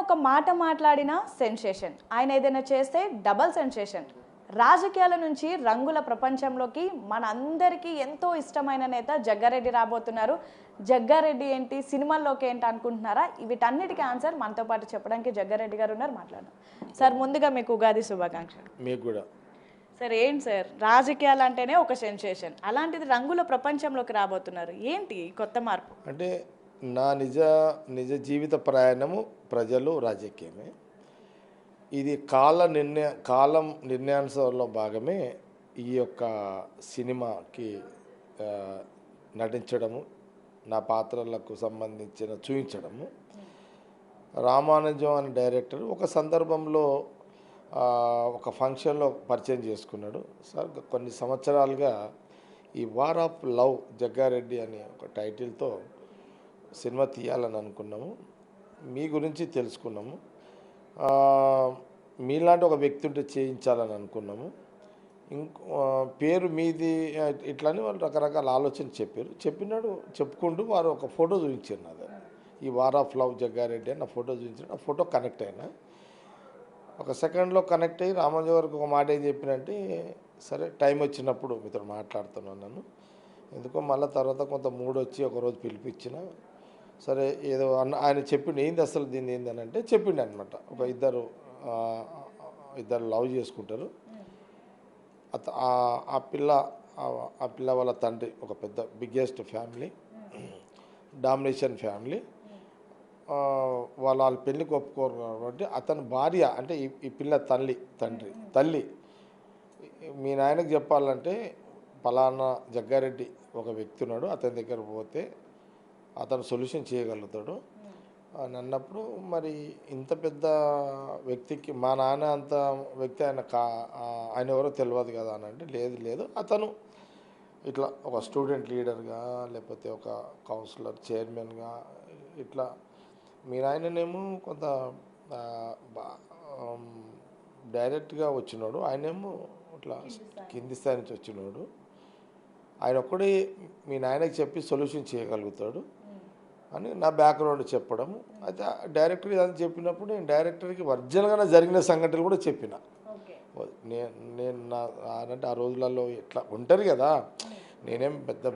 ఒక మాట మాట్లాడినా సెన్సేషన్, ఆయన ఏదైనా చేస్తే డబల్ సెన్సేషన్. రాజకీయాల నుంచి రంగుల ప్రపంచంలోకి మన అందరికీ ఎంతో ఇష్టమైన నేత జగ్గారెడ్డి రాబోతున్నారు. జగ్గారెడ్డి ఏంటి, సినిమాల్లోకి ఏంటి అనుకుంటున్నారా? వీటన్నిటికీ ఆన్సర్ మనతో పాటు చెప్పడానికి జగ్గారెడ్డి గారు ఉన్నారు. మాట్లాడదాం సార్. ముందుగా మీకు ఉగాది శుభాకాంక్షలు. మీకు కూడా. సార్ ఏంటి సార్, రాజకీయాలు అంటేనే ఒక సెన్సేషన్, అలాంటిది రంగుల ప్రపంచంలోకి రాబోతున్నారు, ఏంటి కొత్త మార్పు? అంటే నా నిజ జీవిత ప్రయాణము ప్రజలు రాజకీయమే. ఇది కాలం నిర్ణయానుసారంలో భాగమే ఈ యొక్క సినిమాకి నటించడము, నా పాత్రలకు సంబంధించిన చూపించడము. రామానుజం అనే డైరెక్టర్ ఒక సందర్భంలో ఒక ఫంక్షన్లో పరిచయం చేసుకున్నాడు. సార్ కొన్ని సంవత్సరాలుగా ఈ వార్ ఆఫ్ లవ్ జగ్గారెడ్డి అనే ఒక టైటిల్తో సినిమా తీయాలని అనుకున్నాము. మీ గురించి తెలుసుకున్నాము. మీలాంటి ఒక వ్యక్తి ఉంటే చేయించాలని అనుకున్నాము. పేరు మీది ఇట్లని వాళ్ళు రకరకాల ఆలోచన చెప్పినాడు. చెప్పుకుంటూ వారు ఒక ఫోటో చూపించారు నాది. ఈ వార్ ఆఫ్ లవ్ జగ్గారెడ్డి అని నా ఫోటో చూపించాడు. ఆ ఫోటో కనెక్ట్ అయినా ఒక సెకండ్లో కనెక్ట్ అయ్యి రామాజు గారికి ఒక మాట ఏం చెప్పినంటే, సరే టైం వచ్చినప్పుడు మీతో మాట్లాడుతున్నాను నన్ను, ఎందుకో మళ్ళీ తర్వాత కొంత మూడు వచ్చి ఒకరోజు పిలిపించిన. సరే ఏదో ఆయన చెప్పిండు, ఏంది అసలు దీన్ని ఏందని అంటే చెప్పిండు అనమాట. ఒక ఇద్దరు లవ్ చేసుకుంటారు. ఆ పిల్ల వాళ్ళ తండ్రి ఒక పెద్ద బిగ్గెస్ట్ ఫ్యామిలీ, డామినేషన్ ఫ్యామిలీ. వాళ్ళ పెళ్ళికి ఒప్పుకోరు కాబట్టి అతని భార్య అంటే ఈ పిల్ల తల్లి మీ నాయనకు చెప్పాలంటే పలానా జగ్గారెడ్డి ఒక వ్యక్తి ఉన్నాడు, అతని దగ్గర పోతే అతను సొల్యూషన్ చేయగలుగుతాడు అని అన్నప్పుడు, మరి ఇంత పెద్ద వ్యక్తికి మా నాన్న అంత వ్యక్తి ఆయన ఎవరో తెలియదు కదా అని అంటే, లేదు అతను ఇట్లా ఒక స్టూడెంట్ లీడర్గా లేకపోతే ఒక కౌన్సిలర్ చైర్మన్గా ఇట్లా, మీ నాయననేమో కొంత డైరెక్ట్గా వచ్చినాడు, ఆయనేమో ఇట్లా కింది స్థాయి నుంచి వచ్చినాడు, ఆయన ఒక్కడే మీ నాయనకి చెప్పి సొల్యూషన్ చేయగలుగుతాడు అని నా బ్యాక్గ్రౌండ్ చెప్పడం. అయితే డైరెక్టర్ ఇదని చెప్పినప్పుడు నేను డైరెక్టర్కి ఒరిజినల్గా జరిగిన సంఘటనలు కూడా చెప్పిన. నేను అంటే ఆ రోజులలో ఇట్లా ఉంటారు కదా, నేనేం పెద్ద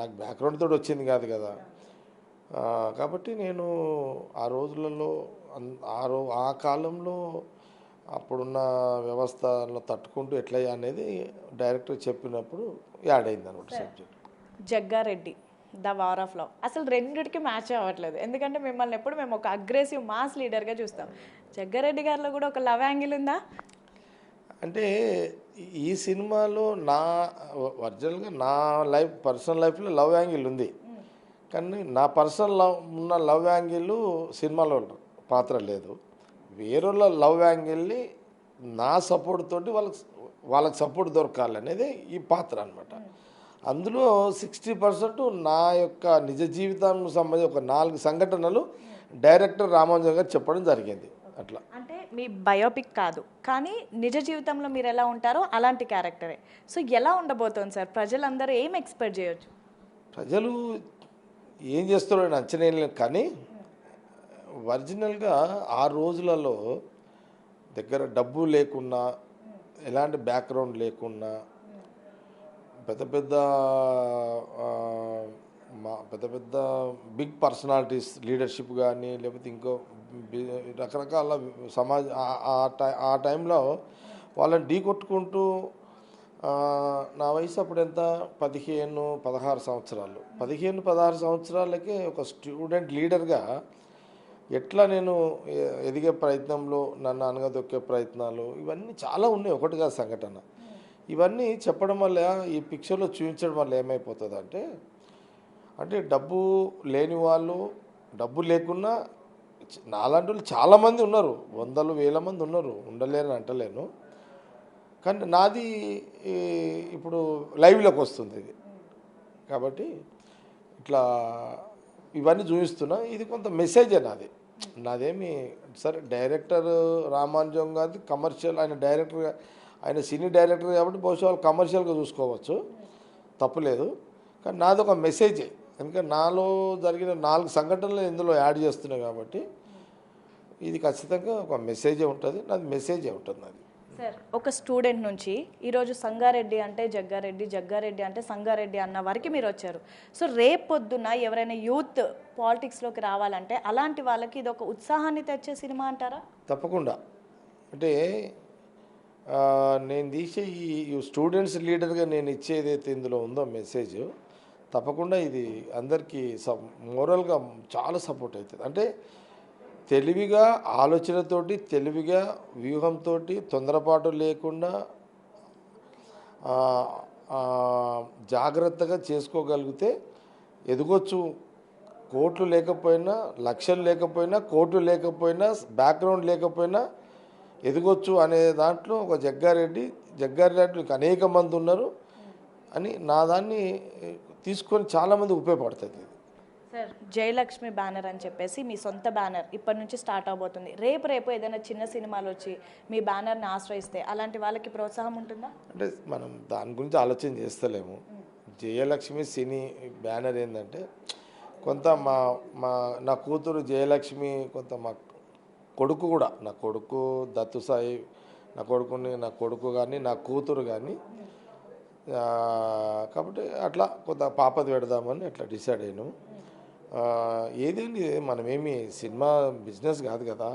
నాకు బ్యాక్గ్రౌండ్ తోటి వచ్చింది కాదు కదా. కాబట్టి నేను ఆ రోజులలో ఆ కాలంలో అప్పుడున్న వ్యవస్థలో తట్టుకుంటూ ఎట్లా అనేది డైరెక్టర్ చెప్పినప్పుడు యాడ్ అయింది అనమాట subject. Jaggareddy the war of love అసలు రెండిటికి మ్యాచ్ అవ్వట్లేదు. ఎందుకంటే మిమ్మల్ని ఎప్పుడు మేము ఒక అగ్రెసివ్ మాస్ లీడర్గా చూస్తాం. జగ్గారెడ్డి గారిలో కూడా ఒక లవ్ యాంగిల్ ఉందా? అంటే ఈ సినిమాలో నా ఒరిజినల్గా నా పర్సనల్ లైఫ్లో లవ్ యాంగిల్ ఉంది, కానీ నా పర్సనల్ లవ్ యాంగిల్ సినిమాలో పాత్ర లేదు. వేరేళ్ళ లవ్ యాంగిల్ని నా సపోర్ట్ తోటి వాళ్ళకి సపోర్ట్ దొరకాలనేది ఈ పాత్ర అనమాట. అందులో 60% నా యొక్క నిజ జీవితానికి సంబంధించి ఒక 4 సంఘటనలు డైరెక్టర్ రామానుజన్ గారు చెప్పడం జరిగింది. అట్లా అంటే మీ బయోపిక్ కాదు, కానీ నిజ జీవితంలో మీరు ఎలా ఉంటారో అలాంటి క్యారెక్టరే. సో ఎలా ఉండబోతోంది సార్? ప్రజలందరూ ఏం ఎక్స్పెక్ట్ చేయొచ్చు? ప్రజలు ఏం చేస్తారో అని అంచనా వేయలేను, కానీ ఒరిజినల్గా ఆ రోజులలో దగ్గర డబ్బు లేకున్నా, ఎలాంటి బ్యాక్గ్రౌండ్ లేకున్నా, పెద్ద పెద్ద బిగ్ పర్సనాలిటీస్ లీడర్షిప్ కానీ లేకపోతే ఇంకో రకరకాల ఆ టైంలో వాళ్ళని ఢీ కొట్టుకుంటూ, నా వయసు అప్పుడు ఎంత 15-16 సంవత్సరాలు, 15-16 సంవత్సరాలకే ఒక స్టూడెంట్ లీడర్గా ఎట్లా నేను ఎదిగే ప్రయత్నంలో నన్ను అనగదొక్కే ప్రయత్నాలు ఇవన్నీ చాలా ఉన్నాయి. ఒకటిగా సంఘటన ఇవన్నీ చెప్పడం వల్ల, ఈ పిక్చర్లో చూపించడం వల్ల ఏమైపోతుంది అంటే డబ్బు లేని వాళ్ళు, డబ్బు లేకున్నా నాలాంటి వాళ్ళు చాలామంది ఉన్నారు, 100,000 మంది ఉన్నారు, ఉండలేరని అంటలేను. కానీ నాది ఇప్పుడు లైవ్లోకి వస్తుంది ఇది, కాబట్టి ఇట్లా ఇవన్నీ చూపిస్తున్నా. ఇది కొంత మెసేజే నాదేమి సరే. డైరెక్టర్ రామానుజం గారి కమర్షియల్, ఆయన డైరెక్టర్గా, ఆయన సినీ డైరెక్టర్ కాబట్టి బహుశా వాళ్ళు కమర్షియల్గా చూసుకోవచ్చు, తప్పులేదు. కానీ నాది ఒక మెసేజే, ఎందుకంటే నాలో జరిగిన 4 సంఘటనలు ఇందులో యాడ్ చేస్తున్నాయి కాబట్టి ఇది ఖచ్చితంగా ఒక మెసేజే ఉంటుంది, నాది మెసేజే ఉంటుంది అది. సార్, ఒక స్టూడెంట్ నుంచి ఈరోజు సంగారెడ్డి అంటే జగ్గారెడ్డి, జగ్గారెడ్డి అంటే సంగారెడ్డి అన్న వరకు మీరు వచ్చారు. సో రేపొద్దున ఎవరైనా యూత్ పాలిటిక్స్లోకి రావాలంటే అలాంటి వాళ్ళకి ఇది ఒక ఉత్సాహాన్ని తెచ్చే సినిమా అంటారా? తప్పకుండా. అంటే నేను తీసే ఈ స్టూడెంట్స్ లీడర్గా నేను ఇచ్చేదైతే ఇందులో ఉందో మెసేజ్, తప్పకుండా ఇది అందరికీ మోరల్గా చాలా సపోర్ట్ అవుతుంది. అంటే తెలివిగా ఆలోచనతోటి, తెలివిగా వ్యూహంతో, తొందరపాటు లేకుండా జాగ్రత్తగా చేసుకోగలిగితే ఎదగొచ్చు. కోట్లు లేకపోయినా, లక్షలు లేకపోయినా, కోట్లు లేకపోయినా, బ్యాక్గ్రౌండ్ లేకపోయినా ఎదగొచ్చు అనే దాంట్లో ఒక జగ్గారెడ్డి అనేక మంది ఉన్నారు అని నా దాన్ని తీసుకొని చాలామంది ఉపయోగపడుతుంది. సార్, జయలక్ష్మి బ్యానర్ అని చెప్పేసి మీ సొంత బ్యానర్ ఇప్పటి నుంచి స్టార్ట్ అవబోతుంది. రేపు ఏదైనా చిన్న సినిమాలు వచ్చి మీ బ్యానర్ని ఆశ్రయిస్తే అలాంటి వాళ్ళకి ప్రోత్సాహం ఉంటుందా? అంటే మనం దాని గురించి ఆలోచన చేస్తలేము. జయలక్ష్మి సినీ బ్యానర్ ఏంటంటే కొంత నా కూతురు జయలక్ష్మి, కొంత మా కొడుకు కూడా, నా కొడుకు దత్తు సాయి, నా కొడుకు కానీ నా కూతురు కానీ, కాబట్టి అట్లా కొంత పాపది పెడదామని అట్లా డిసైడ్ అయినాము. ఏదేంటి, మనమేమి సినిమా బిజినెస్ కాదు కదా.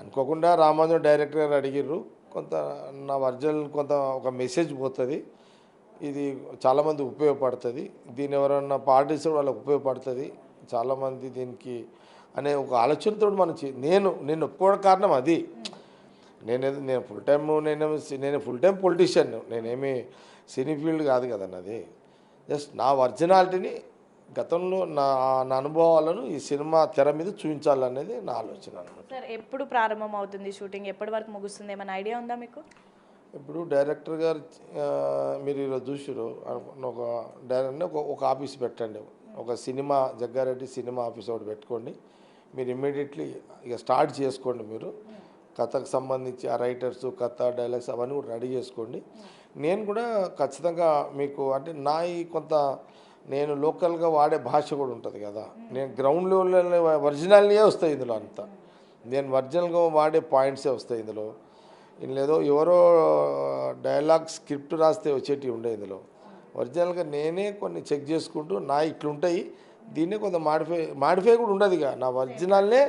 అనుకోకుండా రామానుజన్ డైరెక్టర్ గారు అడిగిర్రు, కొంత నా ఒరిజినల్ కొంత ఒక మెసేజ్ పోతుంది, ఇది చాలామంది ఉపయోగపడుతుంది, దీని ఎవరన్నా పాటిస్తే వాళ్ళకి ఉపయోగపడుతుంది చాలామంది దీనికి అనే ఒక ఆలోచనతో మనం నేను ఒప్పుకోవడం కారణం అది. నేను ఫుల్ టైం పొలిటీషియన్, నేనేమి సినీ ఫీల్డ్ కాదు కదా నాది. జస్ట్ నా ఒరిజినాలిటీని, గతంలో నా అనుభవాలను ఈ సినిమా తెర మీద చూపించాలనేది నా ఆలోచన అన్నమాట. సార్, ఎప్పుడు ప్రారంభం అవుతుంది షూటింగ్, ఎప్పటి వరకు ముగుస్తుంది, ఏమైనా ఐడియా ఉందా మీకు? ఇప్పుడు డైరెక్టర్ గారు మీరు ఈరోజు చూసారు, ఒక ఆఫీస్ పెట్టండి, ఒక సినిమా జగ్గారెడ్డి సినిమా ఆఫీస్ ఒకటి పెట్టుకోండి. మీరు ఇమ్మీడియట్లీ ఇక స్టార్ట్ చేసుకోండి. మీరు కథకు సంబంధించి ఆ రైటర్స్, కథ, డైలాగ్స్ అవన్నీ కూడా రెడీ చేసుకోండి. నేను కూడా ఖచ్చితంగా మీకు అంటే కొంత నేను లోకల్గా వాడే భాష కూడా ఉంటుంది కదా, నేను గ్రౌండ్ లెవెల్లో ఒరిజినల్గా వస్తాయి ఇందులో అంతా. నేను ఒరిజినల్గా వాడే పాయింట్సే వస్తాయి ఇందులో. లేదో ఎవరో డైలాగ్ స్క్రిప్ట్ రాస్తే వచ్చేటివి ఉండే ఇందులో. ఒరిజినల్గా నేనే కొన్ని చెక్ చేసుకుంటూ ఇట్లుంటాయి, దీన్నే కొంత మాడిఫై కూడా ఉండదు. ఇక నా ఒరిజినల్నే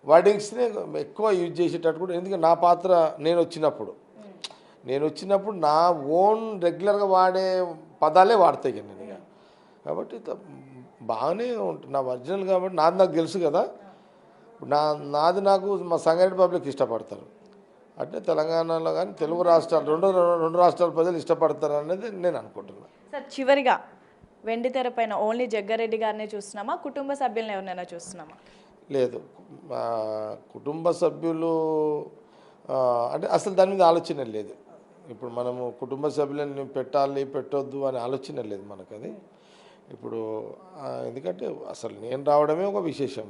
వర్డింగ్స్నే ఎక్కువ యూజ్ చేసేటట్టు కూడా, ఎందుకంటే నా పాత్ర నేను వచ్చినప్పుడు నా ఓన్ రెగ్యులర్గా వాడే పదాలే వాడతాయి నేను ఇక. కాబట్టి బాగానే ఉంటుంది నా ఒరిజినల్, కాబట్టి నాకు తెలుసు కదా. నాకు మా సంగారెడ్డి పబ్లిక్ ఇష్టపడతారు, అంటే తెలంగాణలో కానీ తెలుగు రాష్ట్రాలు రెండు రాష్ట్రాల ప్రజలు ఇష్టపడతారు అనేది నేను అనుకుంటున్నాను. సార్, చివరిగా వెండి తెర పైన ఓన్లీ జగ్గారెడ్డి గారినే చూస్తున్నామా, కుటుంబ సభ్యులను ఎవరినైనా చూస్తున్నామా? లేదు, కుటుంబ సభ్యులు అంటే అసలు దాని మీద ఆలోచన లేదు. ఇప్పుడు మనము కుటుంబ సభ్యులను పెట్టాలి పెట్టొద్దు అనే ఆలోచన లేదు మనకు. అది ఇప్పుడు ఎందుకంటే అసలు నేను రావడమే ఒక విశేషం,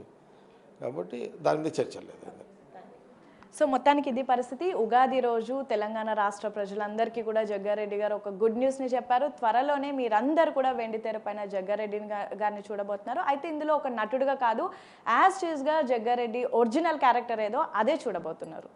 కాబట్టి దాని మీద చర్చ లేదు. సో మొత్తానికి ఇది పరిస్థితి. ఉగాది రోజు తెలంగాణ రాష్ట్ర ప్రజలందరికీ కూడా జగ్గారెడ్డి గారు ఒక గుడ్ న్యూస్ని చెప్పారు. త్వరలోనే మీరందరూ కూడా వెండి తెర పైన జగ్గారెడ్డి గారిని చూడబోతున్నారు. అయితే ఇందులో ఒక నటుడుగా కాదు, యాజ్ టీజ్గా జగ్గారెడ్డి ఒరిజినల్ క్యారెక్టర్ ఏదో అదే చూడబోతున్నారు.